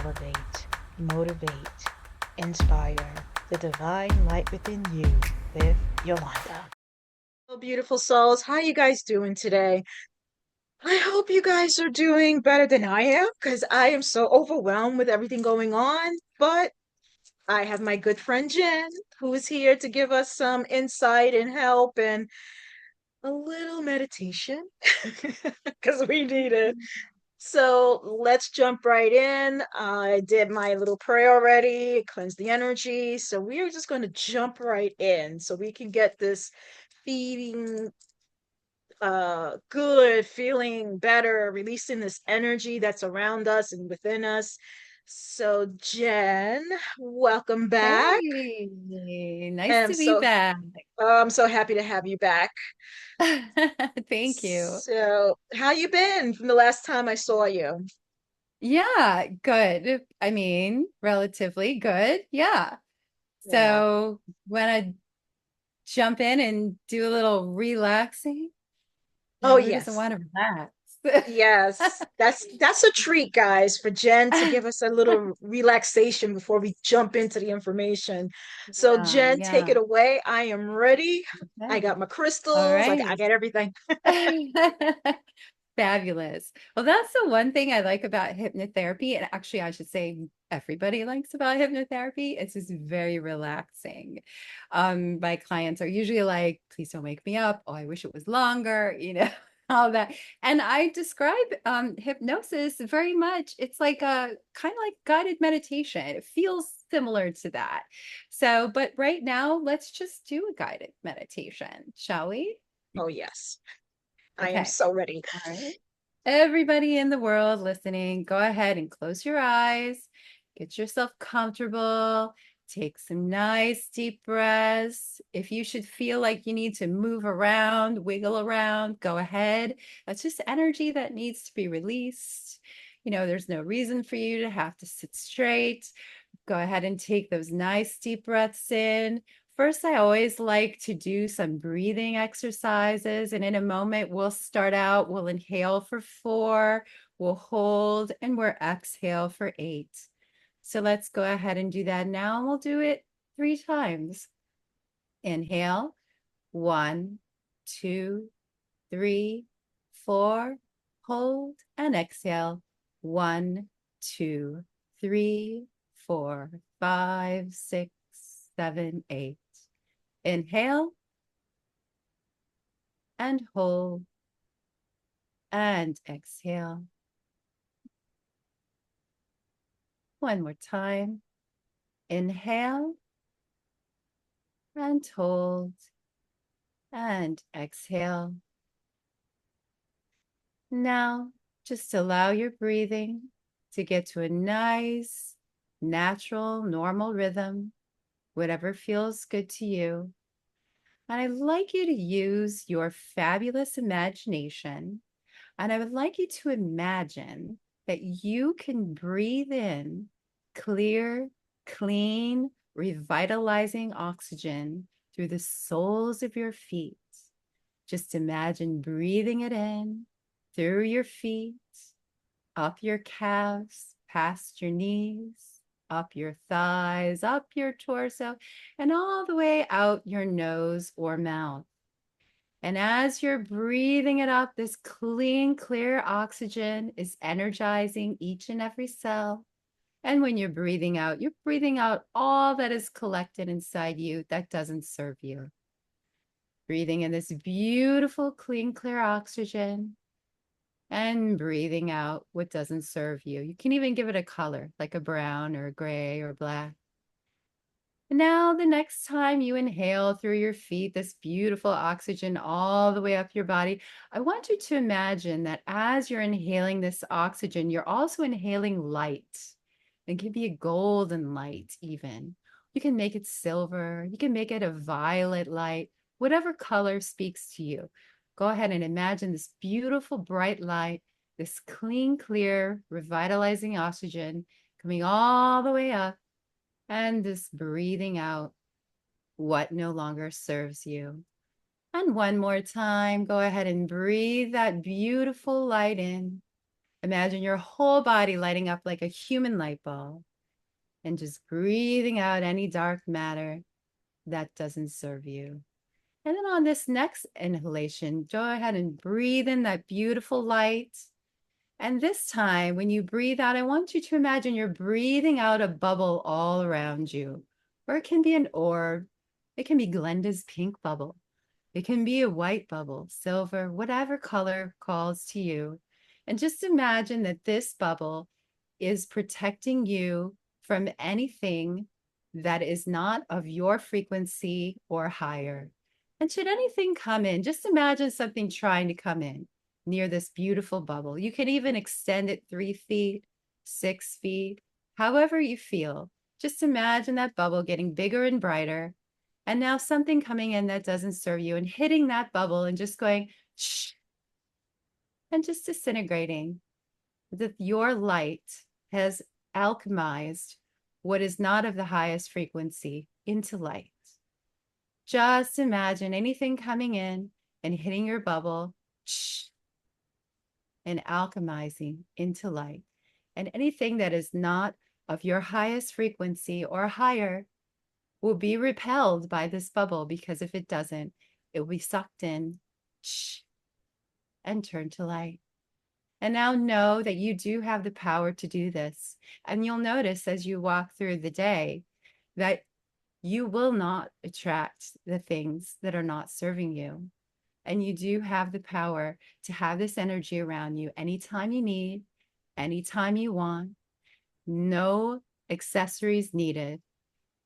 elevate, motivate, inspire the divine light within you with Yolanda. Hello, beautiful souls. How you guys doing today? I hope you guys are doing better than I am because I am so overwhelmed with everything going on. But I have my good friend Jen, who is here to give us some insight and help and a little meditation because we need it. So let's jump right in. I did my little prayer already, cleanse the energy. So we are just going to jump right in so we can get this feeling good, feeling better, releasing this energy that's around us and within us. So Jen, welcome back. Hey, nice I'm to be so back. I'm so happy to have you back. Thank you. So, how you been from the last time I saw you? Yeah, good. I mean, relatively good. Yeah. Yeah. So, want to jump in and do a little relaxing? Oh, Who doesn't yes. want to relax? Yes. That's a treat, guys, for Jen to give us a little relaxation before we jump into the information. So, Yeah, Jen, take yeah. it away. I am ready. I Okay. got my All crystals. I right. got everything. Fabulous. Well, that's the one thing I like about hypnotherapy. And actually, I should say everybody likes about hypnotherapy. It's just very relaxing. My clients are usually like, please don't wake me up. Oh, I wish it was longer, all that. And I describe hypnosis very much. It's like a kind of like guided meditation. It feels similar to that. So, but right now, let's just do a guided meditation, shall we? Oh, yes. I am Okay. so ready. All right. Everybody in the world listening, go ahead and close your eyes. Get yourself comfortable. Take some nice deep breaths. If you should feel like you need to move around, wiggle around, go ahead. That's just energy that needs to be released. There's no reason for you to have to sit straight. Go ahead and take those nice deep breaths in. First, I always like to do some breathing exercises. And in a moment, we'll inhale for 4, we'll hold, and we'll exhale for 8. So let's go ahead and do that now. And we'll do it 3 times. Inhale, 1, 2, 3, 4. Hold and exhale. 1, 2, 3, 4, 5, 6, 7, 8. Inhale and hold and exhale. One more time. Inhale and hold and exhale. Now, just allow your breathing to get to a nice, natural, normal rhythm, whatever feels good to you. And I'd like you to use your fabulous imagination. And I would like you to imagine that you can breathe in clear, clean, revitalizing oxygen through the soles of your feet. Just imagine breathing it in through your feet, up your calves, past your knees, up your thighs, up your torso, and all the way out your nose or mouth. And as you're breathing it up, this clean, clear oxygen is energizing each and every cell. And when you're breathing out all that is collected inside you that doesn't serve you. Breathing in this beautiful, clean, clear oxygen and breathing out what doesn't serve you. You can even give it a color, like a brown or a gray or black. And now, the next time you inhale through your feet, this beautiful oxygen all the way up your body, I want you to imagine that as you're inhaling this oxygen, you're also inhaling light. It can be a golden light, even. You can make it silver, you can make it a violet light, whatever color speaks to you. Go ahead and imagine this beautiful bright light, this clean, clear, revitalizing oxygen coming all the way up and just breathing out what no longer serves you. And one more time, go ahead and breathe that beautiful light in Imagine your whole body lighting up like a human light bulb and just breathing out any dark matter that doesn't serve you. And then on this next inhalation, go ahead and breathe in that beautiful light. And this time, when you breathe out, I want you to imagine you're breathing out a bubble all around you. Or it can be an orb. It can be Glenda's pink bubble. It can be a white bubble, silver, whatever color calls to you. And just imagine that this bubble is protecting you from anything that is not of your frequency or higher. And should anything come in, just imagine something trying to come in near this beautiful bubble. You can even extend it 3 feet, 6 feet, however you feel. Just imagine that bubble getting bigger and brighter. And now something coming in that doesn't serve you and hitting that bubble and just going, shh, and just disintegrating. That your light has alchemized what is not of the highest frequency into light. Just imagine anything coming in and hitting your bubble, shh, and alchemizing into light. And anything that is not of your highest frequency or higher will be repelled by this bubble, because if it doesn't, it will be sucked in, shh, and turn to light. And now know that you do have the power to do this. And you'll notice as you walk through the day that you will not attract the things that are not serving you. And you do have the power to have this energy around you anytime you need, anytime you want. No accessories needed.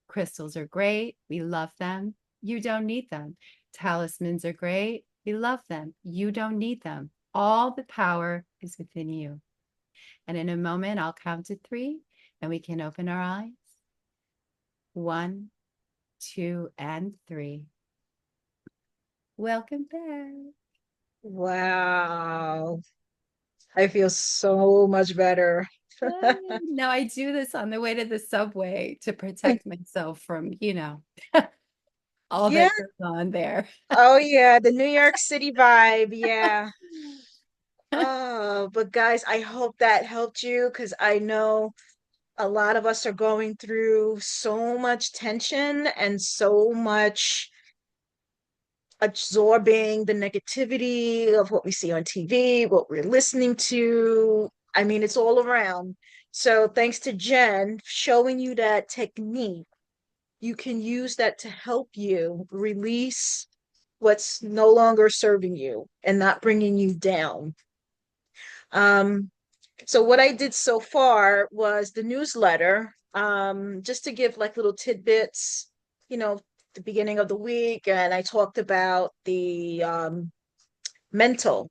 Crystals are great. We love them. You don't need them. Talismans are great. We love them. You don't need them. All the power is within you. And in a moment, I'll count to 3 and we can open our eyes. 1, 2, and 3. Welcome back. Wow. I feel so much better. Now I do this on the way to the subway to protect myself from, all Yeah. that goes on there. Oh, yeah. The New York City vibe. Yeah. Oh, but guys, I hope that helped you because I know a lot of us are going through so much tension and so much absorbing the negativity of what we see on TV, what we're listening to. I mean, it's all around. So, thanks to Jen showing you that technique, you can use that to help you release what's no longer serving you and not bringing you down. Um, so what I did so far was the newsletter, just to give like little tidbits, the beginning of the week, and I talked about the mental,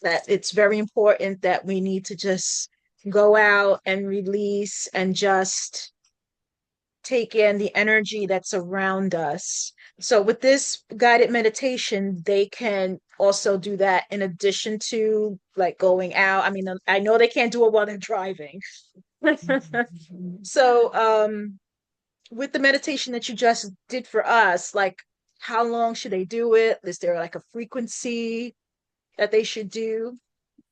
that it's very important that we need to just go out and release and just take in the energy that's around us. So with this guided meditation, they can also do that in addition to like going out. I mean, I know they can't do it while they're driving. So with the meditation that you just did for us, like how long should they do it? Is there like a frequency that they should do?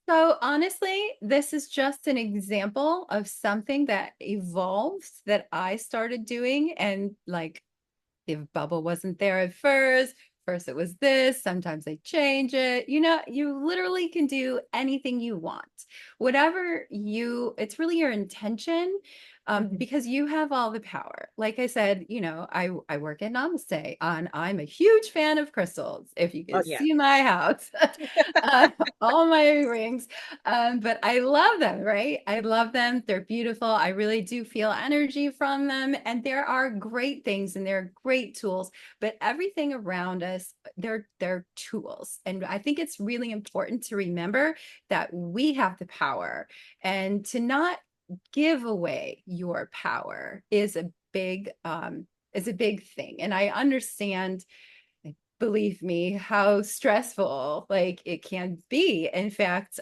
So honestly, this is just an example of something that evolved that I started doing. And like, the bubble wasn't there at first. First it was this, sometimes they change it. You literally can do anything you want. It's really your intention. Mhm. Because you have all the power. Like I said, I work at Namaste and I'm a huge fan of crystals. If you Oh can yeah. see my house, uh, all my rings. But I love them, right? I love them. They're beautiful. I really do feel energy from them. And there are great things and they're great tools, but everything around us, they're tools. And I think it's really important to remember that we have the power, and to not give away your power is a big thing. And I understand, believe me, how stressful like it can be. In fact,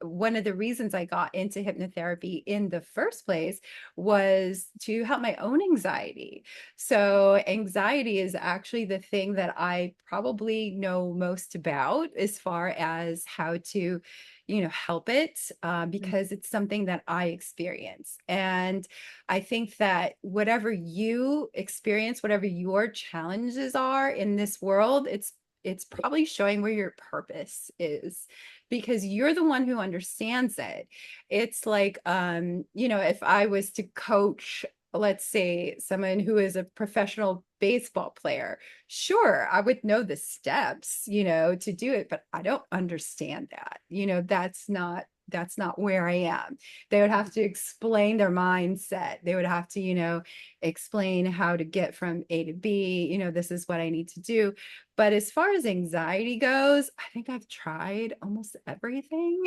one of the reasons I got into hypnotherapy in the first place was to help my own anxiety. So anxiety is actually the thing that I probably know most about as far as how to help it, because it's something that I experience. And I think that whatever you experience, whatever your challenges are in this world, it's probably showing where your purpose is, because you're the one who understands it. It's like, if I was to coach, let's say, someone who is a professional baseball player, sure, I would know the steps, to do it, but I don't understand that. That's not where I am. They would have to explain their mindset. They would have to, explain how to get from A to B, this is what I need to do. But as far as anxiety goes, I think I've tried almost everything.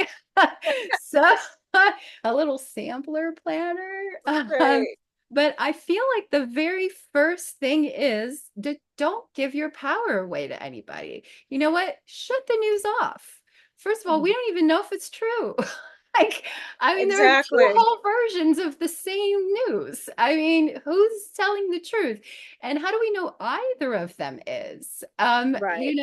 So a little sampler planner. Right. But I feel like the very first thing is to don't give your power away to anybody. You know what? Shut the news off. First of all, we Mhm. don't even know if it's true. Like, I mean, there are two Exactly. whole versions of the same news. I mean, who's telling the truth? And how do we know either of them is? Right.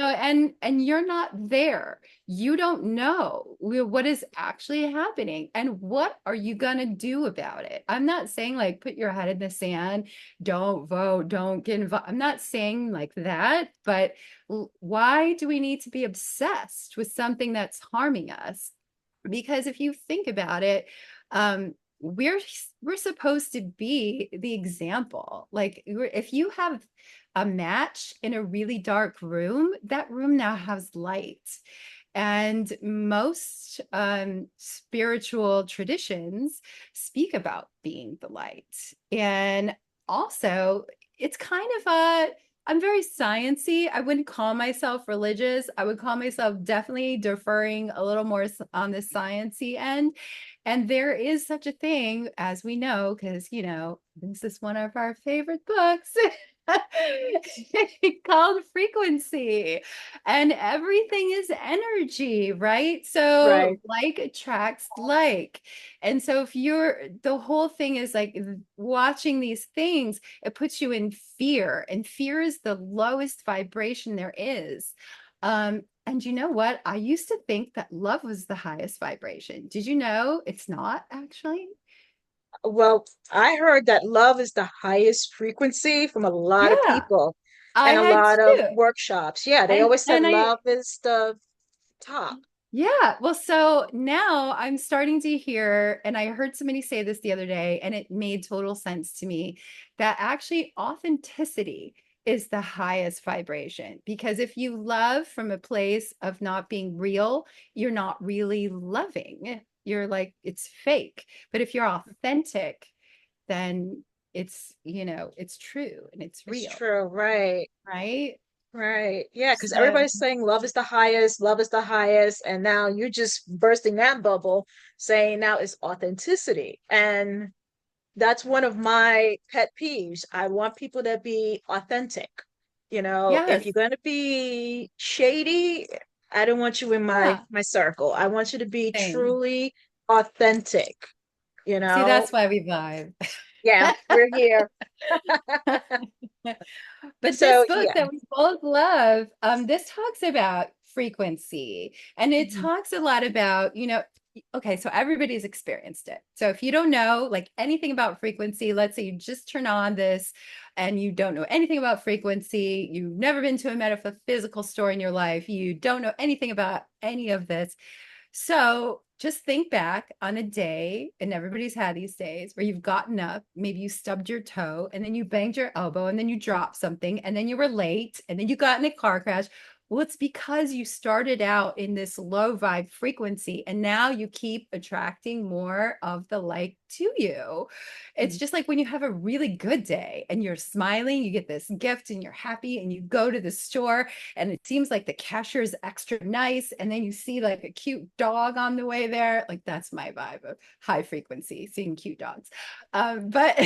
And you're not there. You don't know what is actually happening and what are you going to do about it. I'm not saying like put your head in the sand, don't vote, don't get involved. I'm not saying like that, but why do we need to be obsessed with something that's harming us? Because if you think about it, um, we're supposed to be the example. Like, if you have a match in a really dark room, that room now has light. And most spiritual traditions speak about being the light. And also, it's kind of I'm very sciencey. I wouldn't call myself religious. I would call myself definitely deferring a little more on the sciencey end. And there is such a thing, as we know, because this is one of our favorite books. Called frequency, and everything is energy, right? So Right. like attracts like. And so if you're the whole thing is like watching these things, it puts you in fear, and fear is the lowest vibration there is. And you know what? I used to think that love was the highest vibration. Did you know it's not actually? Well, I heard that love is the highest frequency from a lot of Yeah, people I and a had lot of too. workshops. Yeah, they And always said and love I is the top. Yeah, well, so now I'm starting to hear, and I heard somebody say this the other day, and it made total sense to me, that actually authenticity is the highest vibration. Because if you love from a place of not being real, you're not really loving. You're like, it's fake. But if you're authentic, then it's true and it's It's real, true, right? right? Right. Yeah, because So, everybody's saying love is the highest, love is the highest, and now you're just bursting that bubble saying now it's authenticity. And that's one of my pet peeves. I want people to be authentic. If yes, you're going to be shady, I don't want you in my yeah, my circle. I want you to be same. truly authentic, you See, know? that's why we vibe. Yeah, we're here. But this So, book yeah. that we both love, this talks about frequency, and it Mhm. talks a lot about, okay, so everybody's experienced it. So if you don't know like anything about frequency, let's say you just turn on this and you don't know anything about frequency, you've never been to a metaphysical store in your life, you don't know anything about any of this. So just think back on a day, and everybody's had these days where you've gotten up, maybe you stubbed your toe, and then you banged your elbow, and then you dropped something, and then you were late, and then you got in a car crash. Well, it's because you started out in this low vibe frequency, and now you keep attracting more of the like to you. It's just like when you have a really good day and you're smiling, you get this gift and you're happy, and you go to the store and it seems like the cashier is extra nice, and then you see like a cute dog on the way there. Like, that's my vibe of high frequency, seeing cute dogs. But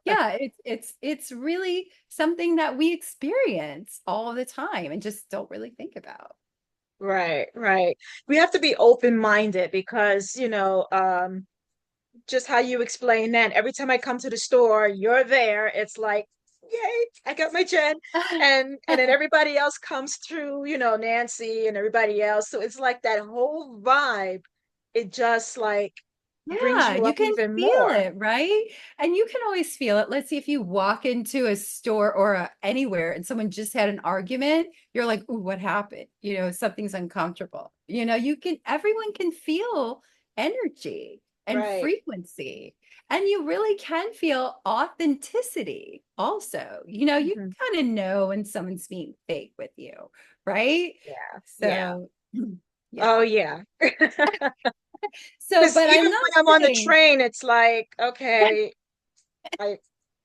yeah, it's really something that we experience all the time and just don't really think about. Right, right. We have to be open-minded because, just how you explain that, every time I come to the store, you're there. It's like, yay, I got my Jen. And then everybody else comes through, Nancy and everybody else. So it's like that whole vibe. it just like brings Yeah, you you up can even feel more. it, right? And you can always feel it. Let's see if you walk into a store or anywhere and someone just had an argument, you're like, "Ooh, what happened?" Something's uncomfortable. Everyone can feel energy and Right. frequency. And you really can feel authenticity also. You Hmm. kind of know when someone's being fake with you, right? Yeah. Yeah. So, Oh yeah. yeah. So, Because but I'm even not when I'm on the saying, train, it's like, okay, I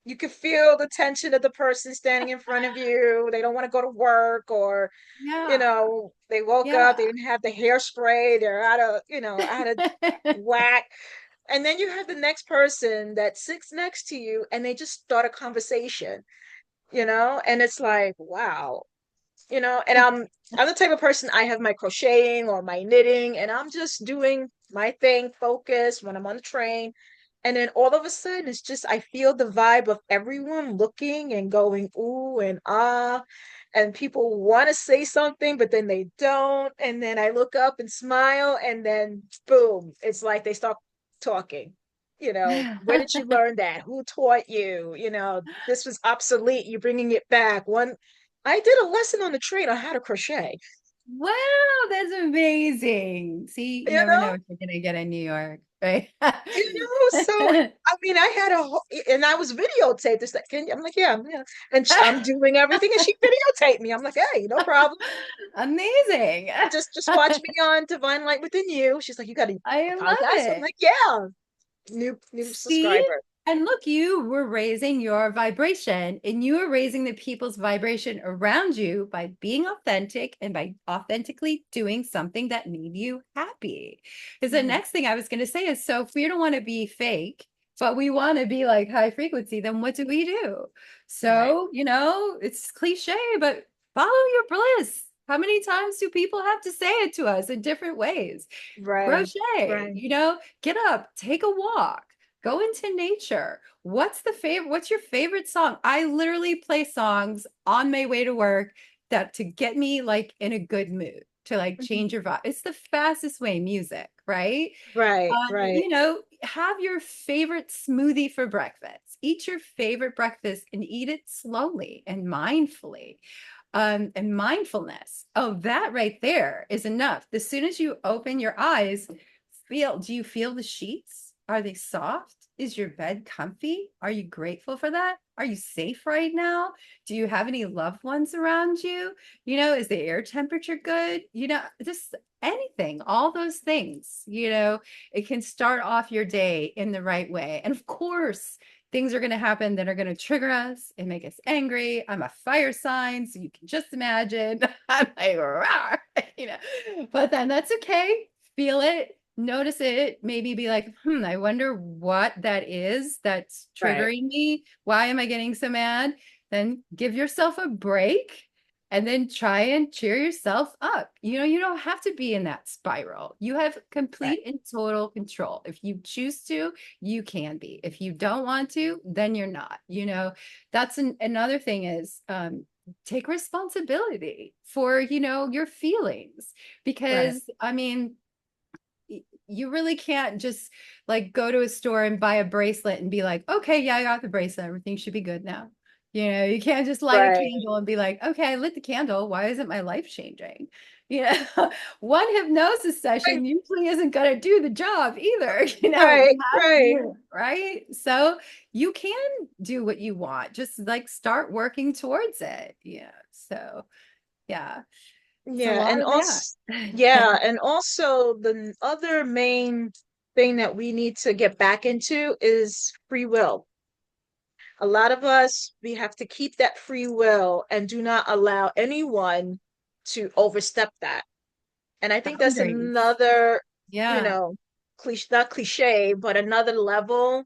you can feel the tension of the person standing in front of you. They don't want to go to work, or yeah, they woke up, they yeah. didn't have the hairspray, they're out of whack. And then you have the next person that sits next to you and they just start a conversation, and it's like, wow, and I'm the type of person, I have my crocheting or my knitting, and I'm just doing my thing, focused when I'm on the train. And then all of a sudden, it's just, I feel the vibe of everyone looking and going, ooh and ah. And people want to say something, but then they don't. And then I look up and smile, and then boom, it's like they start talking. Where did you learn that? Who taught you? This was obsolete. You're bringing it back. I did a lesson on the train on how to crochet. Wow, that's amazing. See, you You never know know, what you're gonna get in New York, right? so I mean, I had and I was videotaped. This, like, I'm like, yeah, yeah, and I'm doing everything, and she videotaped me. I'm like, hey, no problem. Amazing. Just watch me on Divine Light Within You. She's like, you got I a love podcast? I'm it. like, yeah, new See? subscriber. And look, you were raising your vibration and you were raising the people's vibration around you by being authentic and by authentically doing something that made you happy. Because the Mhm. next thing I was going to say is, so if we don't want to be fake, but we want to be like high frequency, then what do we do? Right, So, it's cliche, but follow your bliss. How many times do people have to say it to us in different ways? right, Crochet, right, get up, take a walk, go into nature. What's your favorite song? I literally play songs on my way to work that to get me like in a good mood, to like mhm, change your vibe. It's the fastest way, music, right? right, right, Have your favorite smoothie for breakfast. Eat your favorite breakfast and eat it slowly and mindfully. And mindfulness. Oh, that right there is enough. As soon as you open your eyes, do you feel the sheets? Are they soft? Is your bed comfy? Are you grateful for that? Are you safe right now? Do you have any loved ones around you? Is the air temperature good? Just anything, all those things, it can start off your day in the right way. And of course, things are going to happen that are going to trigger us and make us angry. I'm a fire sign, so you can just imagine. I'm like, "Rawr," but then that's okay. Feel it, notice it, maybe be like, I wonder what that is that's right, triggering me. Why am I getting so mad? Then give yourself a break and then try and cheer yourself up. You don't have to be in that spiral. You have right, complete and total control. If you choose to, you can be. If you don't want to, then you're not. That's another thing is take responsibility for, your feelings. right, Because I mean, you really can't just like go to a store and buy a bracelet and be like, okay, yeah, I got the bracelet. Everything should be good now. You can't just light a right, candle and be like, okay, I lit the candle. Why isn't my life changing? One hypnosis right, session usually isn't going to do the job either. right, You have right. you, right? So you can do what you want. Just like start working towards it. Yeah. So, yeah, it's a Yeah, lot and of that. also, yeah, and also the other main thing that we need to get back into is free will. A lot of us, we have to keep that free will and do not allow anyone to overstep that. And I think that's Boundaries. another, you Yeah. know, not cliche, but another level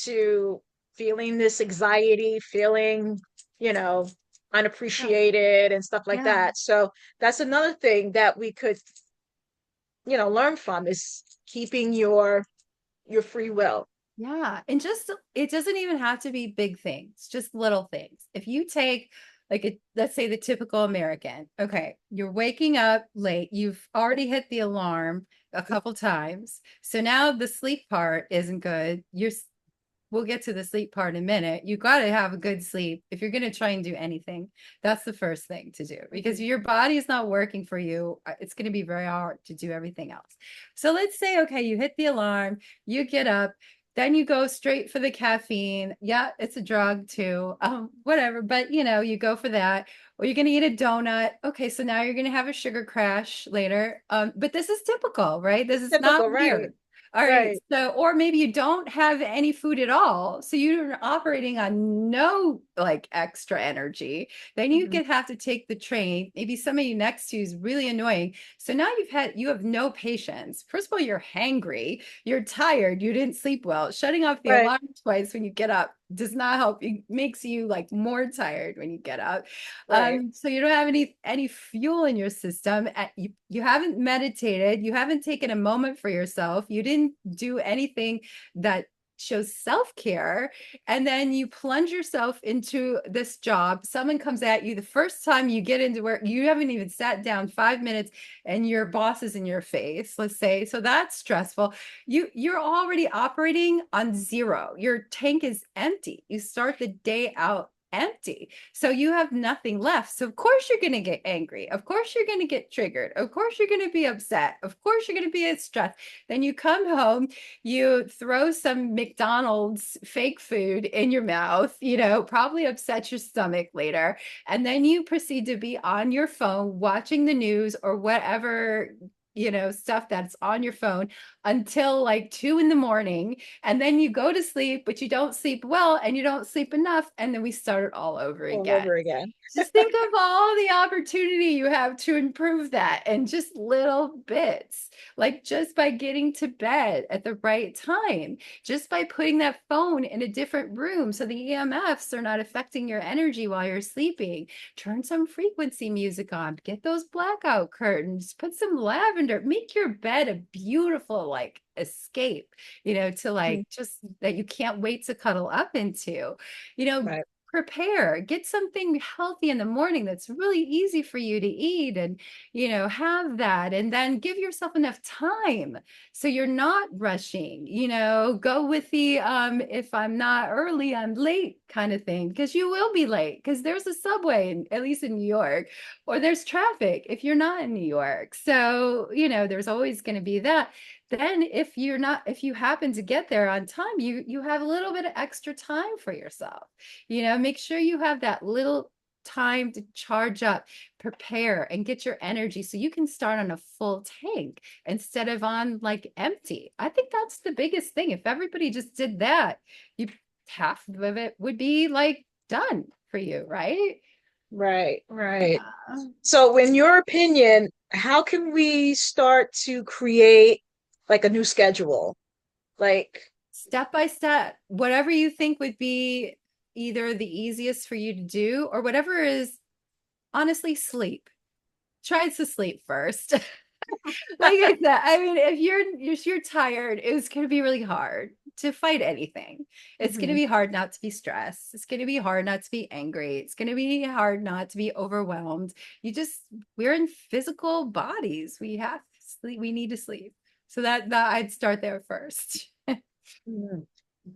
to feeling this anxiety, feeling, you know, Yeah. unappreciated and stuff like Yeah. that. So that's another thing that we could, learn from, is keeping your free will. Yeah. And just, it doesn't even have to be big things, just little things. If you take let's say the typical American. Okay, you're waking up late. You've already hit the alarm a couple times. So now the sleep part isn't good. We'll get to the sleep part in a minute. You got to have a good sleep if you're going to try and do anything. That's the first thing to do, because if your body is not working for you, it's going to be very hard to do everything else. So let's say, okay, you hit the alarm, you get up, then you go straight for the caffeine. Yeah, it's a drug too. Whatever, but you go for that. Or you're going to eat a donut. Okay, so now you're going to have a sugar crash later. But this is typical, right? This is not Typical, right? weird. All right. Right. So, or maybe you don't have any food at all. So you're operating on no like extra energy. Then you Hmm. could have to take the train. Maybe somebody next to you is really annoying. So now you have no patience. First of all, you're hangry, you're tired, you didn't sleep well. Shutting off the Right. alarm twice when you get up does not help. It makes you like more tired when you get up. Right. So you don't have any fuel in your system. You haven't meditated. You haven't taken a moment for yourself. You didn't do anything that shows self-care, and then you plunge yourself into this job. Someone comes at you the first time you get into work, you haven't even sat down 5 minutes and your boss is in your face, let's say. So that's stressful. You're already operating on zero. Your tank is empty. You start the day out empty. So you have nothing left. So of course you're going to get angry. Of course you're going to get triggered. Of course you're going to be upset. Of course you're going to be stressed. Then you come home, you throw some McDonald's fake food in your mouth, probably upset your stomach later. And then you proceed to be on your phone watching the news or whatever stuff that's on your phone until like 2 in the morning, and then you go to sleep, but you don't sleep well and you don't sleep enough, and then we start it all over All again. over again. Just think of all the opportunity you have to improve that, and just little bits, like just by getting to bed at the right time, just by putting that phone in a different room so the EMFs are not affecting your energy while you're sleeping. Turn some frequency music on, get those blackout curtains, put some lavender, make your bed a beautiful like escape, to Mhm. like just that you can't wait to cuddle up into, you know, Right. prepare, get something healthy in the morning that's really easy for you to eat, and have that, and then give yourself enough time so you're not rushing, go with the if I'm not early I'm late kind of thing, because you will be late because there's a subway at least in New York, or there's traffic if you're not in New York. So there's always going to be that. Then if you happen to get there on time, you have a little bit of extra time for yourself. Make sure you have that little time to charge up, prepare, and get your energy so you can start on a full tank instead of on like empty. I think that's the biggest thing. If everybody just did that, you half of it would be like done for you, right? Right. Right. Yeah. So, in your opinion, how can we start to create like a new schedule? Like, Step by step, whatever you think would be either the easiest for you to do, or whatever is honestly sleep. Try to sleep first. Like I said, I mean, if you're tired, it's going to be really hard to fight anything. It's going to mhm, be hard not to be stressed. It's going to be hard not to be angry. It's going to be hard not to be overwhelmed. We're in physical bodies. We have to sleep. We need to sleep. So that I'd start there first. mhm.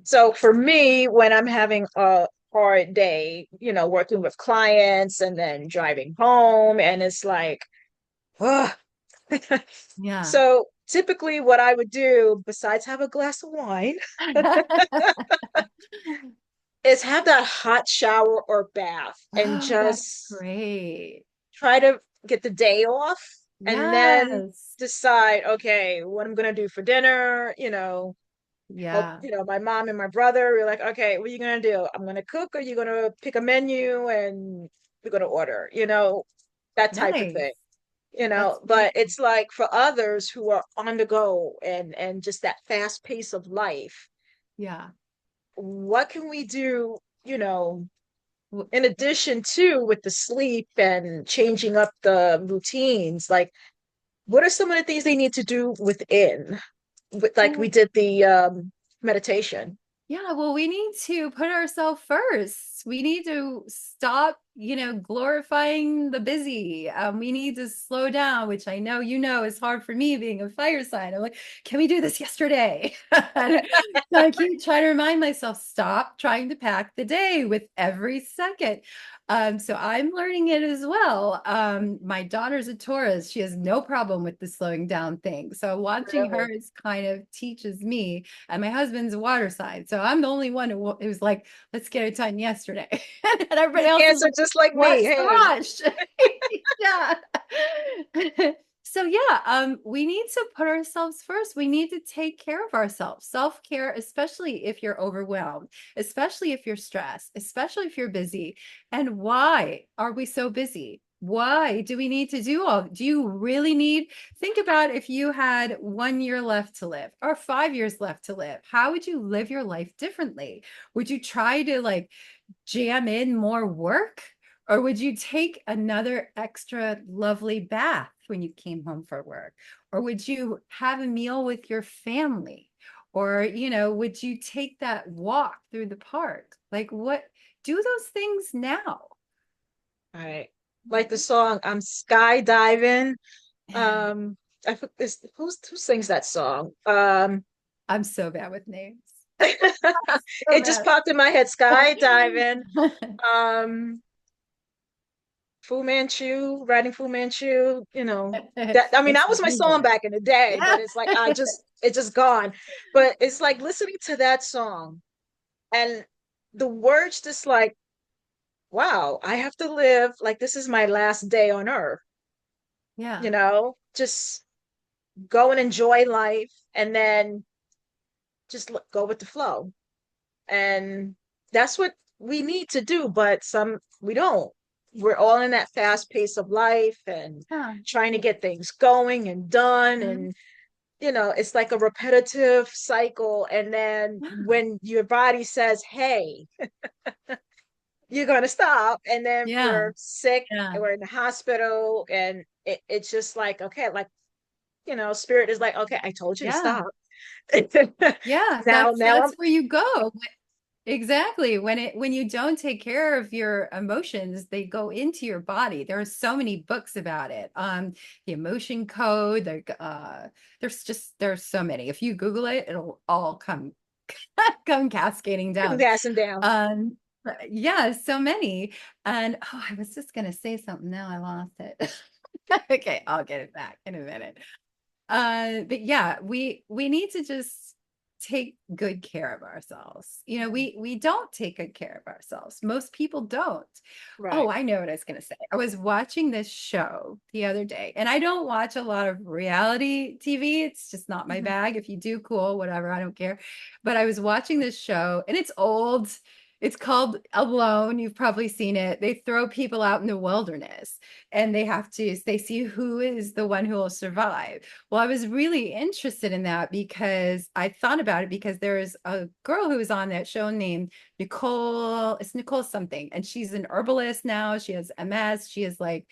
So for me, when I'm having a hard day, working with clients and then driving home, and it's like, ugh. Yeah. So typically what I would do, besides have a glass of wine, is have that hot shower or bath and Oh, that's just great. try to get the day off and then Yes. decide, okay, what I'm gonna do for dinner, help, Yeah. my mom and my brother. We're like, okay, what are you gonna do? I'm gonna cook, or you gonna pick a menu and we're gonna order, that type of Nice. thing. That's But beautiful. it's like for others who are on the go and just that fast pace of life, Yeah. what can we do, W- in addition to with the sleep and changing up the routines? Like, what are some of the things they need to do within? Like we Well, did the meditation. yeah, well, we need to put ourselves first. We need to stop. glorifying the busy. We need to slow down, which I know is hard for me being a fire sign. I'm like, can we do this yesterday? So I keep trying to remind myself, stop trying to pack the day with every second. So I'm learning it as well. My daughter's a Taurus. She has no problem with the slowing down thing. So watching her Really. is kind of teaches me. And my husband's a water sign. So I'm the only one who was like, let's get it done yesterday. And everybody The else is Cancer like, just like me. what's the Hey. rush? Yeah. So yeah, we need to put ourselves first. We need to take care of ourselves. Self-care, especially if you're overwhelmed, especially if you're stressed, especially if you're busy. And why are we so busy? Why do we need to do you really need, think about if you had 1 year left to live or 5 years left to live, how would you live your life differently? Would you try to like jam in more work? Or would you take another extra lovely bath when you came home from work? Or would you have a meal with your family? Or, would you take that walk through the park? Like what, do those things now. All right. Like the song, I'm skydiving. Um, this, who sings that song? I'm so bad with names. So It just bad. popped in my head, skydiving. Um, Fu Manchu, riding Fu Manchu, that I mean It's that was my song amazing. back in the day, Yeah. but it's like it's just gone. But it's like listening to that song and the words just like, wow, I have to live like this is my last day on earth, Yeah. just go and enjoy life and then just go with the flow. And that's what we need to do, but some we don't. We're all in that fast pace of life and Yeah. trying to get things going and done. Mhm. And, it's like a repetitive cycle. And then when your body says, hey, you're going to stop, and then Yeah. we're sick Yeah. and we're in the hospital, and it's just like, okay, like, spirit is like, okay, I told you to Yeah. stop. Yeah. now, now I'm That's where you go. Exactly. When you don't take care of your emotions, they go into your body. There are so many books about it. The emotion code, there's so many. If you Google it, it'll all come cascading down. passing down. Yeah, so many. And I was just gonna say something now I lost it. Okay, I'll get it back in a minute. But yeah, we need to just take good care of ourselves. We don't take good care of ourselves. Most people don't. Oh, Right. I know what I was going to say. I was watching this show the other day, and I don't watch a lot of reality TV. It's just not my Mhm. bag. If you do, cool, whatever, I don't care. But I was watching this show, and it's old. It's called Alone. You've probably seen it. They throw people out in the wilderness and they see who is the one who will survive. Well, I was really interested in that because I thought about it because there's a girl who was on that show named it's Nicole something, and she's an herbalist now. She has MS. She is like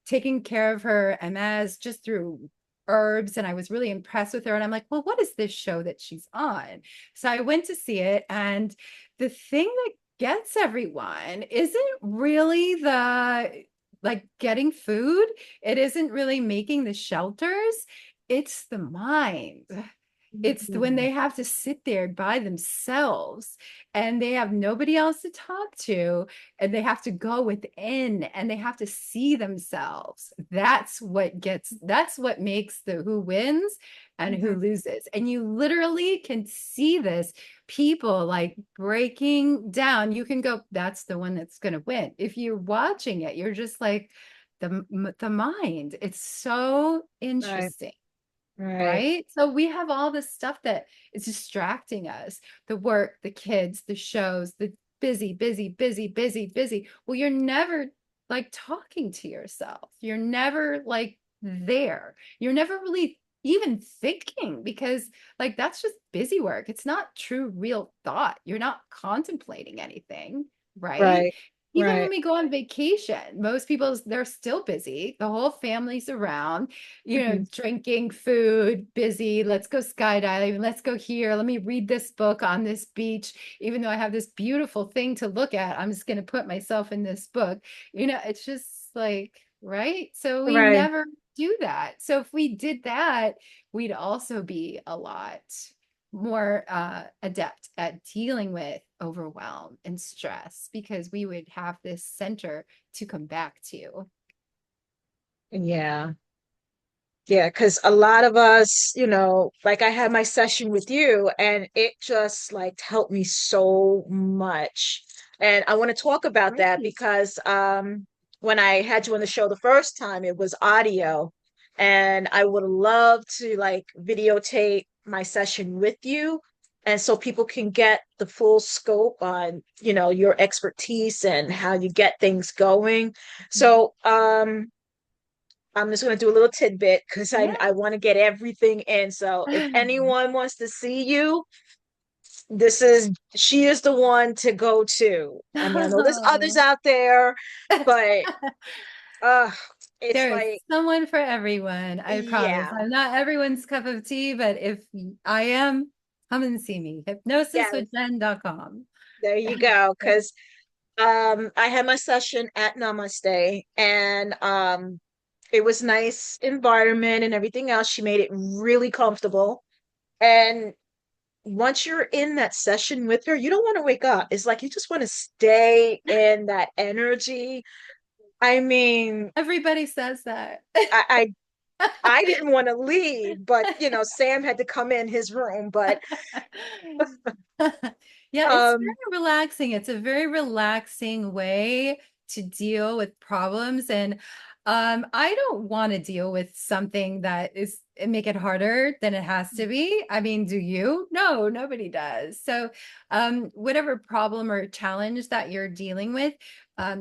taking care of her MS just through herbs. And I was really impressed with her. And I'm like, well, what is this show that she's on? So I went to see it. And the thing that gets everyone isn't really the like getting food. It isn't really making the shelters. It's the mind. It's when Mhm. they have to sit there by themselves and they have nobody else to talk to, and they have to go within and they have to see themselves. That's what makes the who wins and who Mhm. loses. And you literally can see this, people like breaking down. You can go, that's the one that's going to win. If you're watching it, you're just like, the mind. It's so Right. interesting. Right. Right? So we have all this stuff that is distracting us, the work, the kids, the shows, the busy, busy, busy, busy, busy. Well, you're never like talking to yourself. You're never like there. You're never really even thinking because like that's just busy work. It's not true, real thought. You're not contemplating anything, right? Right. Even when Right. we go on vacation, most people, they're still busy. The whole family's around, Mhm. drinking, food, busy. Let's go skydiving. Let's go here. Let me read this book on this beach. Even though I have this beautiful thing to look at, I'm just going to put myself in this book. It's just like, right? So we Right. never do that. So if we did that, we'd also be a lot more adept at dealing with overwhelm and stress because we would have this center to come back to. Yeah. Yeah, because a lot of us, like I had my session with you and it just like helped me so much. And I want to talk about that Right. because when I had you on the show the first time, it was audio. And I would love to like videotape my session with you. And so people can get the full scope on, your expertise and how you get things going. So, I'm just going to do a little tidbit because Yeah. I want to get everything in. So if anyone wants to see you, she is the one to go to. I mean, I know there's others Oh. out there, but uh it's There is like, someone for everyone. I promise. yeah, I'm not everyone's cup of tea, but if I am, come and see me. yes, Hypnosiswithjen.com. there you go. Because I had my session at Namaste and it was nice environment and everything else. She made it really comfortable. And once you're in that session with her, you don't want to wake up. It's like you just want to stay in that energy. I mean, Everybody says that. I I, I didn't want to leave, but Sam had to come in his room. But Yeah, it's um, very relaxing. It's a very relaxing way to deal with problems. And I don't want to deal with something that is make it harder than it has to be. I mean, do you? No, nobody does. So whatever problem or challenge that you're dealing with,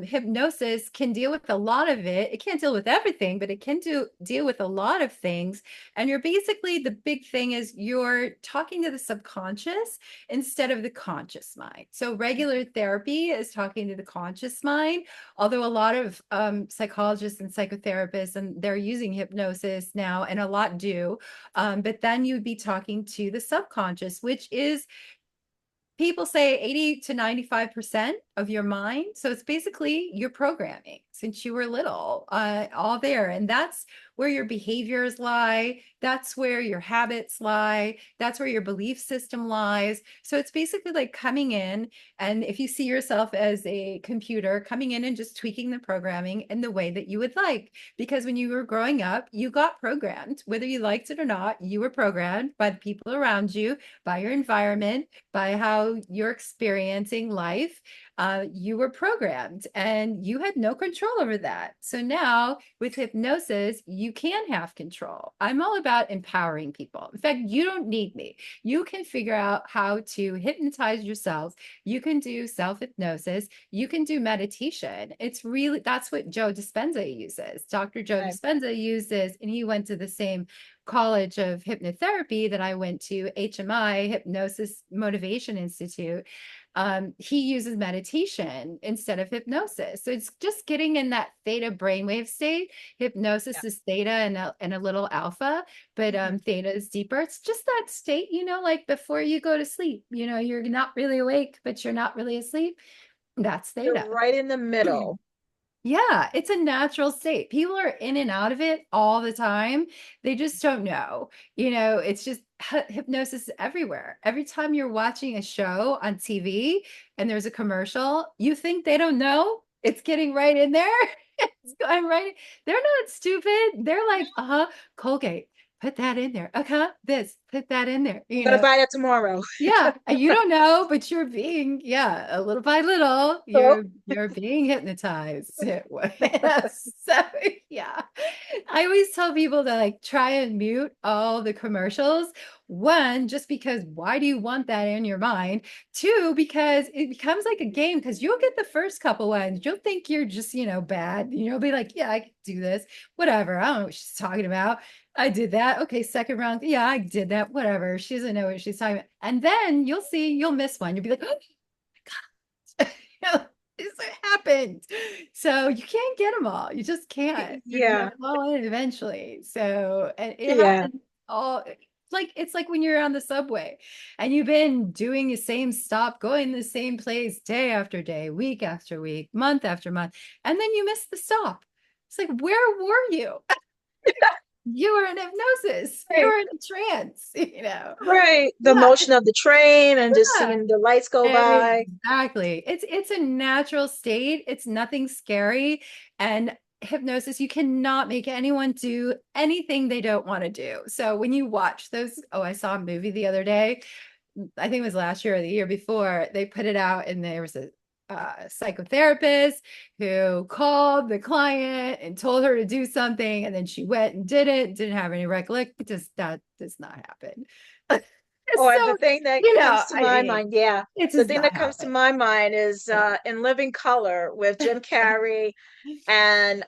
hypnosis can deal with a lot of it. It can't deal with everything, but it can deal with a lot of things. And you're basically, the big thing is you're talking to the subconscious instead of the conscious mind. So regular therapy is talking to the conscious mind, although a lot of psychologists and psychotherapists, and they're using hypnosis now, and a lot do. But then you'd be talking to the subconscious, which is, people say, 80 to 95% of your mind. So it's basically your programming since you were little, all there. And that's where your behaviors lie. That's where your habits lie. That's where your belief system lies. So it's basically like coming in. And if you see yourself as a computer, coming in and just tweaking the programming in the way that you would like. Because when you were growing up, you got programmed, whether you liked it or not, you were programmed by the people around you, by your environment, by how you're experiencing life. You were programmed and you had no control over that. So now with hypnosis, you can have control. I'm all about empowering people. In fact, you don't need me. You can figure out how to hypnotize yourself. You can do self hypnosis. You can do meditation. It's really, that's what Joe Dispenza uses. Dr. Joe right, Dispenza uses, and he went to the same college of hypnotherapy that I went to, HMI, Hypnosis Motivation Institute. He uses meditation instead of hypnosis. So it's just getting in that theta brainwave state. yeah, Hypnosis is theta and a little alpha, but mhm. theta is deeper. It's just that state, like before you go to sleep, you're not really awake, but you're not really asleep. That's You're theta. right in the middle. Yeah, it's a natural state. People are in and out of it all the time. They just don't know. It's just hypnosis is everywhere. Every time you're watching a show on TV and there's a commercial, you think they don't know it's getting right in there. It's going right. They're not stupid. They're like, Colgate, put that in there. Okay, this, put that in there. I'm gonna buy that tomorrow. Yeah, you don't know, but you're being, yeah, a little by little, Oh, you're being hypnotized. So yeah. I always tell people to like try and mute all the commercials. One, just because why do you want that in your mind? Two, because it becomes like a game because you'll get the first couple ones. You'll think you're just, bad. You'll be like, yeah, I can do this, whatever. I don't know what she's talking about. I did that. Okay, second round. Yeah, I did that. Whatever. She doesn't know what she's talking about. And then you'll miss one. You'll be like, oh my God. This happened. So you can't get them all. You just can't. You're gonna Yeah. fall in eventually. So, and it Yeah. happens all like it's like when you're on the subway and you've been doing the same stop, going the same place day after day, week after week, month after month, and then you miss the stop. It's like, where were you? You were in hypnosis. You Right. were in a trance, you know. Right. The Yeah, motion of the train and just yeah. seeing the lights go by. Exactly. It's a natural state. It's nothing scary. And hypnosis, you cannot make anyone do anything they don't want to do. So when you watch those, oh, I saw a movie the other day. I think it was last year or the year before. They put it out, and there was a psychotherapist who called the client and told her to do something, and then she went and did it. Didn't have any recollection. Just that does not happen. Or So the thing that comes to I my mean, mind, yeah, it the does thing not that comes to happen. my mind is Yeah. In Living Color with Jim Carrey and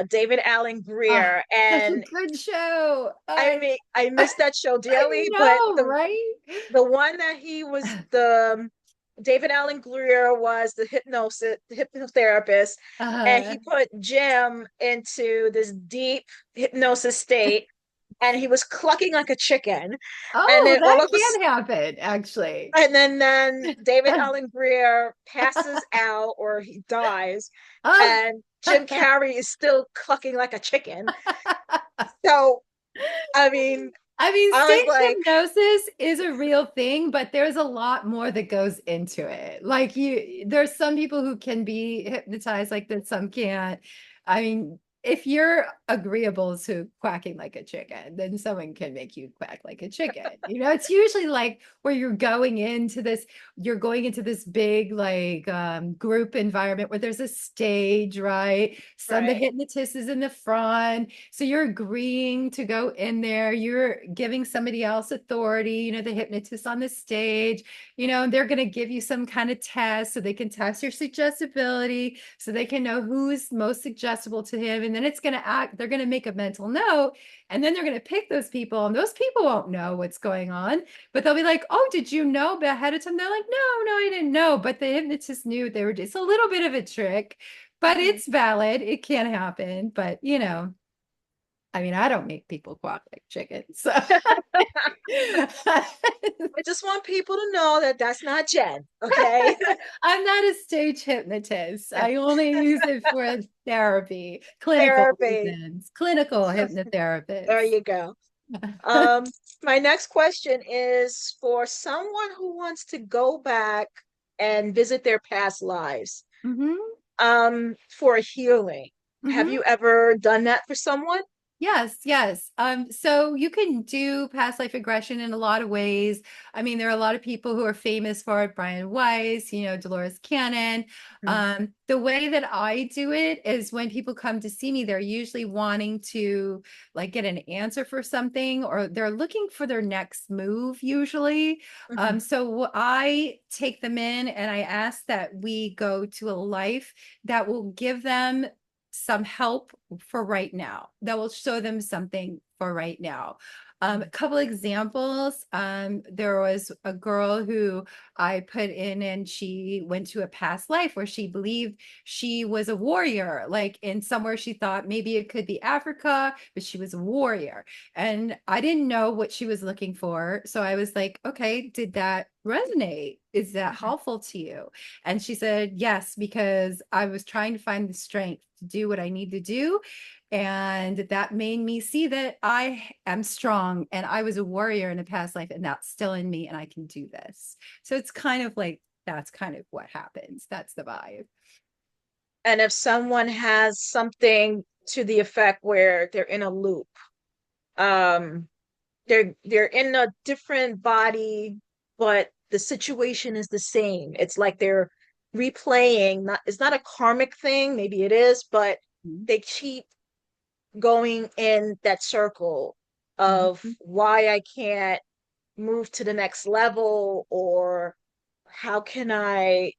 David Allen Oh, Greer. such a And good show. I mean, I miss that show I dearly, but know, right? the one that he was the David Allen Greer was the hypnotherapist, and Uh, he put Jim into this deep hypnosis state, and he was clucking like a chicken, and oh, then all that of a can happen, actually. and then David Allen Greer passes out or he dies, Oh. and Jim Carrey is still clucking like a chicken. So, I mean, I mean, I was stage like, hypnosis is a real thing, but there's a lot more that goes into it. Like there's some people who can be hypnotized like that, some can't. I mean, if you're agreeable to quacking like a chicken, then someone can make you quack like a chicken. You know, it's usually like where you're going into this big like group environment where there's a stage, right? The right, hypnotist is in the front, so you're agreeing to go in there. You're giving somebody else authority, you know, the hypnotist on the stage, you know, and they're going to give you some kind of test so they can test your suggestibility, so they can know who's most suggestible to him. And then they're going to make a mental note, and then they're going to pick those people, and those people won't know what's going on, but they'll be like, oh, did you know ahead of time? They're like, no, I didn't know. But the hypnotist knew they were just a little bit of a trick, but mhm. it's valid. It can happen. But, you know, I mean, I don't make people quack like chickens. So I just want people to know that that's not Jen, okay? I'm not a stage hypnotist. I only use it for therapy, clinical Therapy. reasons, clinical There hypnotherapist. you go. Um, my next question is for someone who wants to go back and visit their past lives, Hmm. for healing. Have Hmm. you ever done that for someone? Yes, yes. So you can do past life regression in a lot of ways. I mean, there are a lot of people who are famous for it, Brian Weiss, you know, Dolores Cannon. Mhm. The way that I do it is when people come to see me, they're usually wanting to like get an answer for something, or they're looking for their next move, usually. Mhm. So I take them in and I ask that we go to a life that will give them some help for right now, that will show them something for right now. A couple examples. There was a girl who I put in, and she went to a past life where she believed she was a warrior, like in somewhere she thought maybe it could be Africa, but she was a warrior. And I didn't know what she was looking for. So I was like, okay, did that resonate? Is that helpful to you? And she said, yes, because I was trying to find the strength to do what I need to do. And that made me see that I am strong and I was a warrior in a past life, and that's still in me, and I can do this. So it's kind of like that's kind of what happens. That's the vibe. And if someone has something to the effect where they're in a loop, um, they're in a different body, but the situation is the same. It's like they're replaying, not it's not a karmic thing, maybe it is, but Mhm. they keep going in that circle of Mhm. why I can't move to the next level, or how can I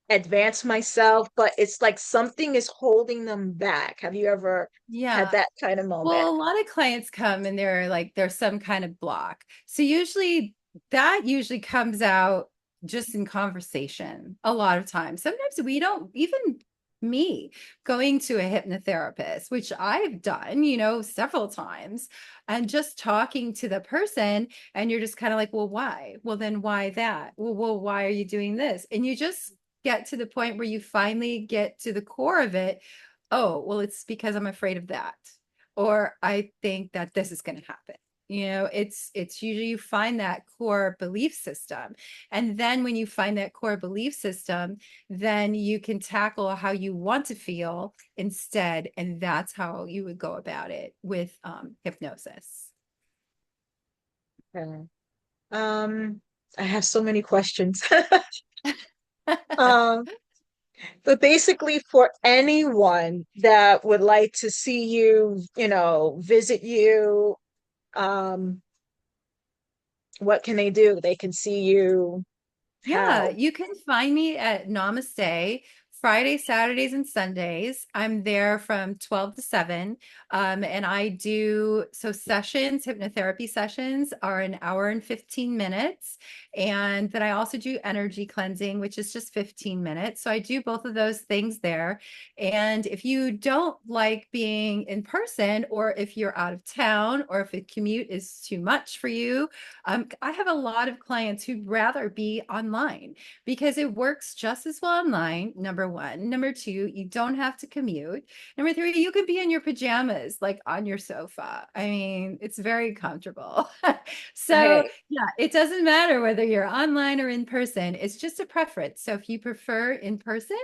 advance myself, but it's like something is holding them back. Have you ever had Yeah. that kind of moment? Well, a lot of clients come and they're like, there's some kind of block. So usually that usually comes out just in conversation a lot of times. Sometimes we don't even me going to a hypnotherapist, which I've done, several times, and just talking to the person, and you're just kind of like, well, why? Well, then why that? Well, why are you doing this? And you just get to the point where you finally get to the core of it. Oh, well, it's because I'm afraid of that. Or I think that this is going to happen. It's usually you find that core belief system. And then when you find that core belief system, then you can tackle how you want to feel instead. And that's how you would go about it with hypnosis. Okay. I have so many questions. Um, but basically for anyone that would like to see you, visit you, um, what can they do? They can see you Yeah, how? you can find me at Namaste Friday, Saturdays, and Sundays. I'm there from 12 to 7. And I do sessions, hypnotherapy sessions are an hour and 15 minutes. And then I also do energy cleansing, which is just 15 minutes. So I do both of those things there. And if you don't like being in person, or if you're out of town, or if a commute is too much for you, I have a lot of clients who'd rather be online because it works just as well online, number one. Number two, you don't have to commute. Number three, you could be in your pajamas, like on your sofa. I mean, it's very comfortable. So, Right, yeah, it doesn't matter whether you're online or in person. It's just a preference. So, if you prefer in person,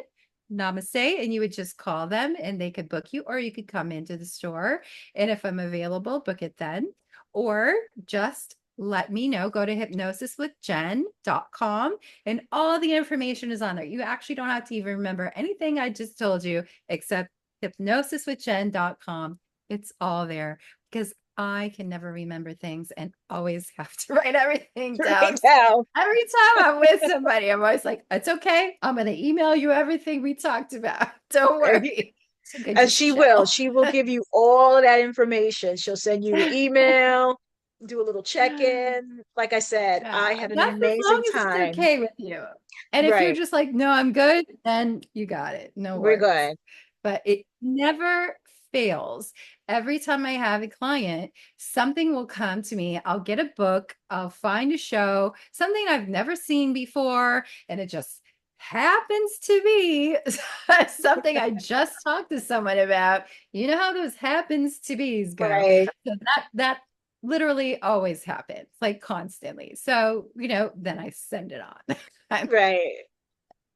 namaste, and you would just call them and they could book you, or you could come into the store. And if I'm available, book it then, or just let me know. Go to hypnosiswithjen.com and all the information is on there. You actually don't have to even remember anything I just told you except hypnosiswithjen.com. It's all there because I can never remember things and always have to write everything right down. now. Every time I'm with somebody, I'm always like, it's okay. I'm going to email you everything we talked about. Don't worry. So you can And just she will. chill. She will give you all of that information. She'll send you the email, do a little check-in. Like I said, Yeah, I had an that's as amazing long as it's time. okay with you. And if you're Right. just like, no, I'm good, then you got it. No We're worries. good. But it never fails. Every time I have a client, something will come to me. I'll get a book, I'll find a show, something I've never seen before, and it just happens to be something I just talked to someone about. You know how those happens to be's go. Right. So that literally always happens, like constantly. So, then I send it on. Right.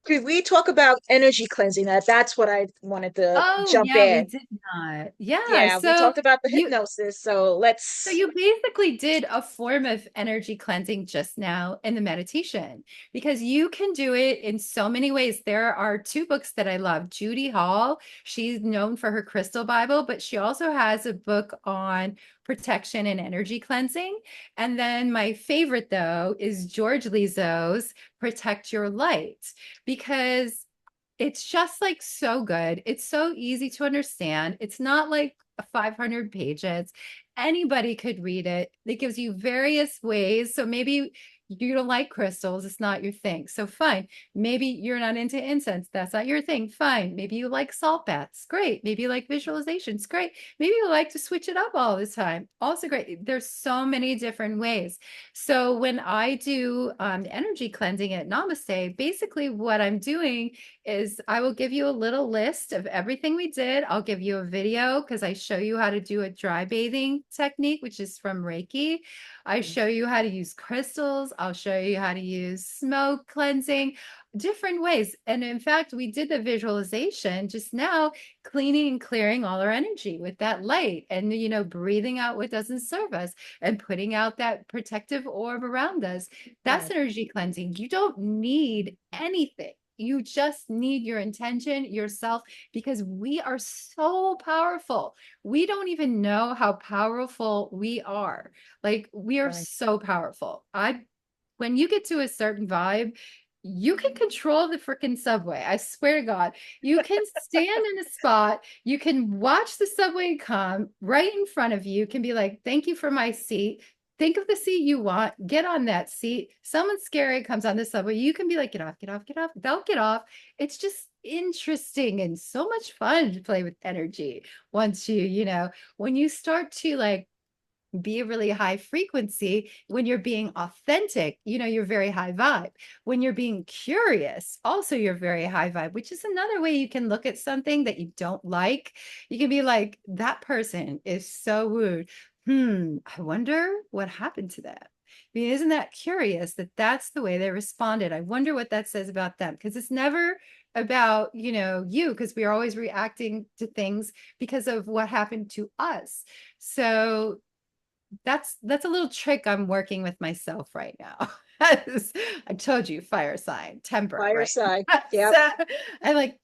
Could we talk about energy cleansing? That's what I wanted to Oh, jump yeah, we in. did not. Yeah. Yeah, we So talked about the you hypnosis. So So let's you basically did a form of energy cleansing just now in the meditation because you can do it in so many ways. There are two books that I love. Judy Hall, she's known for her Crystal Bible, but she also has a book on protection and energy cleansing. And then my favorite though is George Lizo's Protect Your Light because it's just like so good. It's so easy to understand. It's not like 500 pages. Anybody could read it. It gives you various ways. So maybe you don't like crystals, it's not your thing. So fine. Maybe you're not into incense, that's not your thing. Fine. Maybe you like salt baths. Great. Maybe you like visualizations. Great. Maybe you like to switch it up all the time. Also great. There's so many different ways. So when I do energy cleansing at Namaste, basically what I'm doing is I will give you a little list of everything we did. I'll give you a video because I show you how to do a dry bathing technique, which is from Reiki. I show you how to use crystals. I'll show you how to use smoke cleansing, different ways. And in fact, we did the visualization just now, cleaning and clearing all our energy with that light and, breathing out what doesn't serve us and putting out that protective orb around us. That's right, energy cleansing. You don't need anything. You just need your intention, yourself, because we are so powerful. We don't even know how powerful we are. Like we are right, so powerful. When you get to a certain vibe, you can control the freaking subway. I swear to God, you can stand in a spot, you can watch the subway come right in front of you, can be like, thank you for my seat. think of the seat you want, get on that seat. Someone scary comes on the subway, you can be like, get off, get off, get off. They'll get off. It's just interesting and so much fun to play with energy once when you start to like be a really high frequency, when you're being authentic, you're very high vibe. When you're being curious, also you're very high vibe, which is another way you can look at something that you don't like. You can be like, that person is so rude. I wonder what happened to that. I mean, isn't that curious that that's the way they responded? I wonder what that says about them, because it's never about you, because we are always reacting to things because of what happened to us. So that's a little trick I'm working with myself right now. I told you, fire sign, temper, Fire right? side. Yep. So I'm like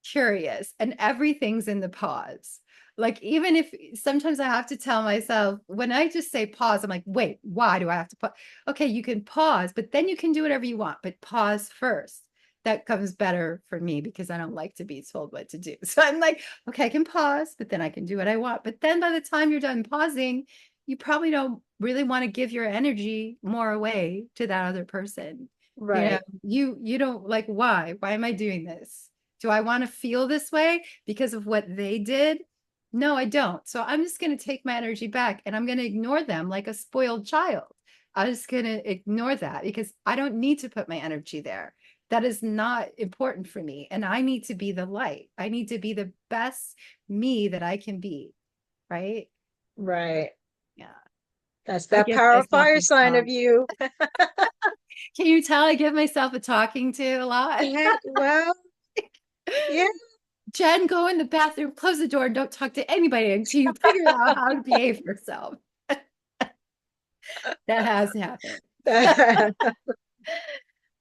curious, and everything's in the pause. Like, even if sometimes I have to tell myself, when I just say pause, I'm like, wait, why do I have to pause? Okay, you can pause, but then you can do whatever you want, but pause first. That comes better for me because I don't like to be told what to do. So I'm like, okay, I can pause, but then I can do what I want. But then by the time you're done pausing, you probably don't really want to give your energy more away to that other person. Right. You don't like, why am I doing this? Do I want to feel this way because of what they did? No, I don't. So I'm just going to take my energy back, and I'm going to ignore them like a spoiled child. I'm just going to ignore that because I don't need to put my energy there. That is not important for me. And I need to be the light. I need to be the best me that I can be. Right. Right. Yeah. That's I that give power myself fire a sign talk. of you. Can you tell I give myself a talking to a lot? Yeah. Well, yeah. Jen, go in the bathroom, close the door, and don't talk to anybody until you figure out how to behave yourself. That has happened.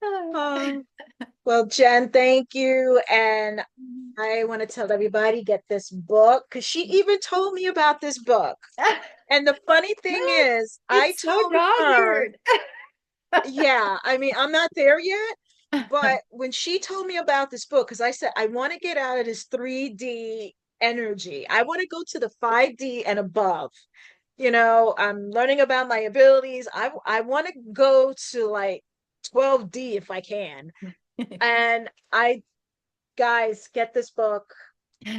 Oh, well, Jen, thank you. And I want to tell everybody get this book because she even told me about this book. And the funny thing is, I It's so told her, dog-eared. yeah, I mean, I'm not there yet, but when she told me about this book, because I said, I want to get out of this 3D energy, I want to go to the 5D and above. I'm learning about my abilities. I want to go to like 12D if I can. And guys, get this book.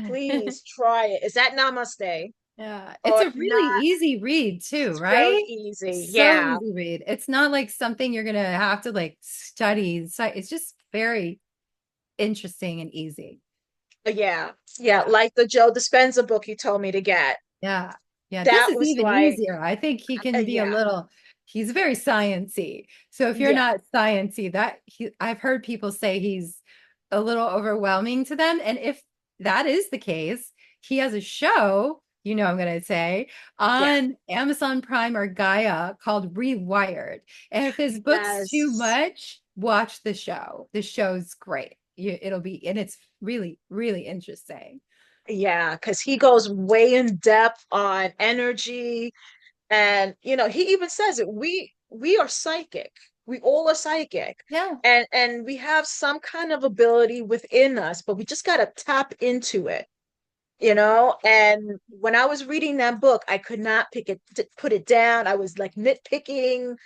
Please try it. Is that Namaste? Yeah, it's Or a really not? easy read too, It's really right? easy. So Yeah. easy read. It's not like something you're gonna have to like study. It's just very interesting and easy. Yeah. Yeah. Yeah. Like the Joe Dispenza book you told me to get. Yeah. Yeah. This That is was even like, easier. I think he can be a yeah. little, he's very sciency. So if you're Yeah. not sciency, I've heard people say he's a little overwhelming to them. And if that is the case, he has a show, I'm going to say, Yeah. on Amazon Prime or Gaia called Rewired. And if his book's too Yes. much, watch the show. The show's great. And it's really, really interesting. Yeah. Because he goes way in depth on energy. And he even says it. We are psychic. We all are psychic. Yeah. And we have some kind of ability within us, but we just gotta tap into it. And when I was reading that book, I could not put it down. I was like nitpicking.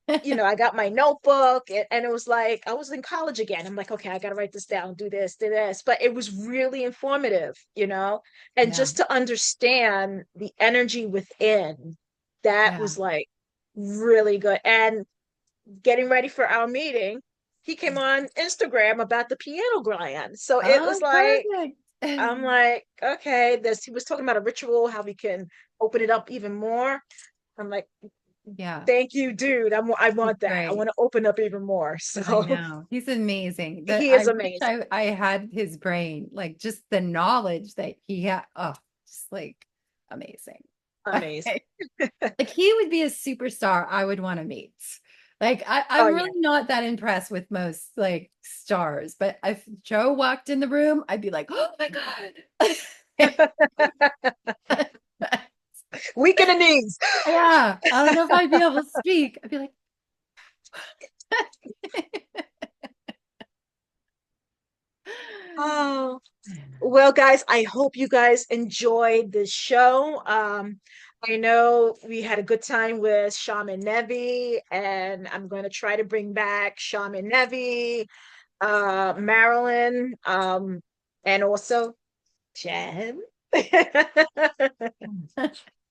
I got my notebook, and it was like I was in college again. I'm like, okay, I gotta write this down, do this, do this. But it was really informative. And Yeah. just to understand the energy within, that Yeah. was like really good. And getting ready for our meeting, he came on Instagram about the piano grind. So it was Oh, like, perfect. I'm like, okay, he was talking about a ritual, how we can open it up even more. I'm like, Yeah, thank you, dude. I he's want that. I great. want to open up even more. I So know. He's amazing. That he I is wish amazing. I had his brain, like just the knowledge that he had. Oh, just like amazing. Amazing. Like he would be a superstar I would want to meet. Like Oh I'm yeah. really not that impressed with most like stars, but if Joe walked in the room, I'd be like, oh my God. Weak in the knees. Yeah, I don't know if I'd be able to speak. I'd be like, Oh, well, guys, I hope you guys enjoyed this show. I know we had a good time with Shaman Nevi, and I'm going to try to bring back Shaman Nevi, Marilyn, and also Jen.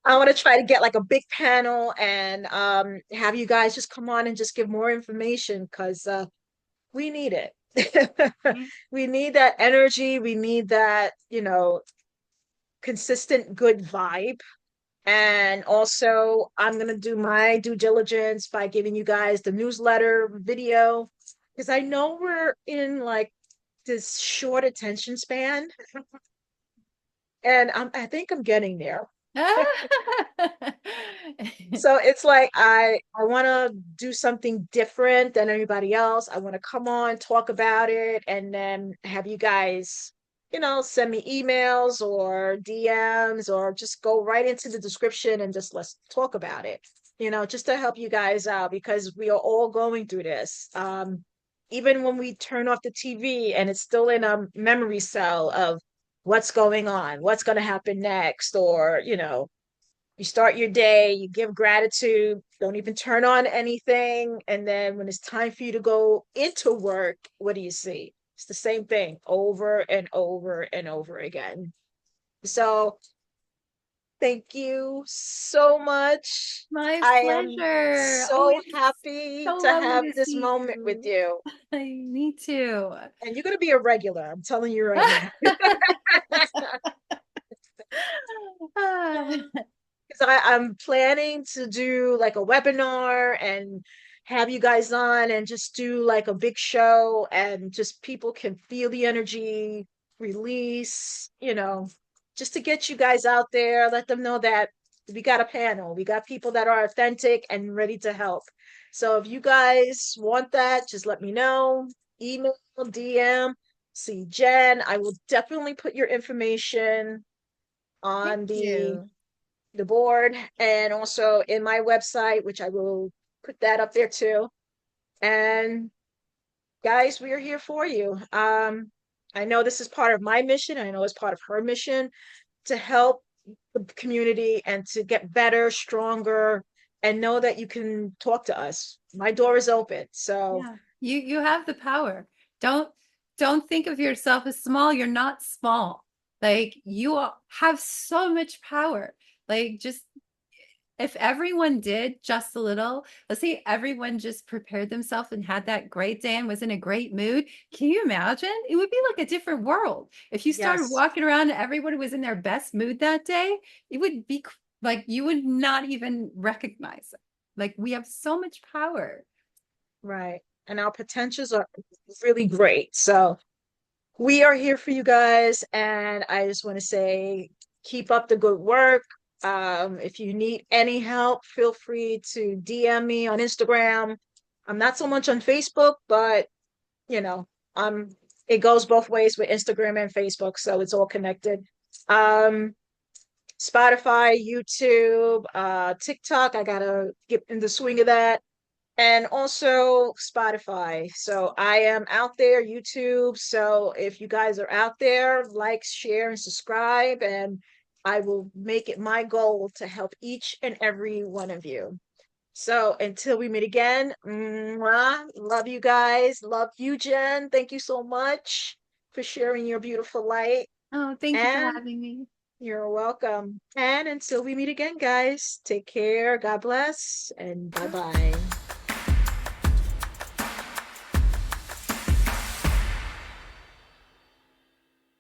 I want to try to get like a big panel and have you guys just come on and just give more information because we need it. We need that energy. We need that, consistent good vibe. And also, I'm going to do my due diligence by giving you guys the newsletter video because I know we're in like this short attention span, and I think I'm getting there. So it's like I want to do something different than everybody else. I want to come on, talk about it, and then have you guys, send me emails or DMs or just go right into the description and just let's talk about it. Just to help you guys out because we are all going through this. Even when we turn off the TV and it's still in a memory cell of what's going on, what's going to happen next, or you start your day, you give gratitude, don't even turn on anything. And then when it's time for you to go into work, what do you see? It's the same thing over and over and over again. So thank you so much. My I am pleasure. so Oh, it's happy so to lovely have to this see moment with you. you. Me too. And you're going to be a regular. I'm telling you right now. Because I'm planning to do like a webinar and have you guys on and just do like a big show and just people can feel the energy release, just to get you guys out there, let them know that we got a panel, we got people that are authentic and ready to help. So if you guys want that, just let me know, email, DM, see Jen. I will definitely put your information Thank on you. the board and also in my website, which I will put that up there too. And guys, we are here for you. I know this is part of my mission. I know it's part of her mission to help the community and to get better, stronger, and know that you can talk to us. My door is open. So Yeah. You have the power. Don't don't think of yourself as small. You're not small. Like have so much power. Like just if everyone did just a little, let's say everyone just prepared themselves and had that great day and was in a great mood. Can you imagine? It would be like a different world. If you started yes, walking around and everybody was in their best mood that day, it would be like you would not even recognize it. Like we have so much power. right. And our potentials are really great. So we are here for you guys. And I just want to say, keep up the good work. If you need any help, feel free to DM me on Instagram. I'm not so much on Facebook, but you know, um, it goes both ways with Instagram and Facebook, so it's all connected. Um, Spotify, YouTube, TikTok, I gotta get in the swing of that, and also Spotify. So I am out there, YouTube. So if you guys are out there, like, share, and subscribe, and I will make it my goal to help each and every one of you. So until we meet again, mwah, love you guys. Love you, Jen. Thank you so much for sharing your beautiful light. Oh, thank you for And having me. you're welcome. And until we meet again, guys, take care. God bless and bye bye.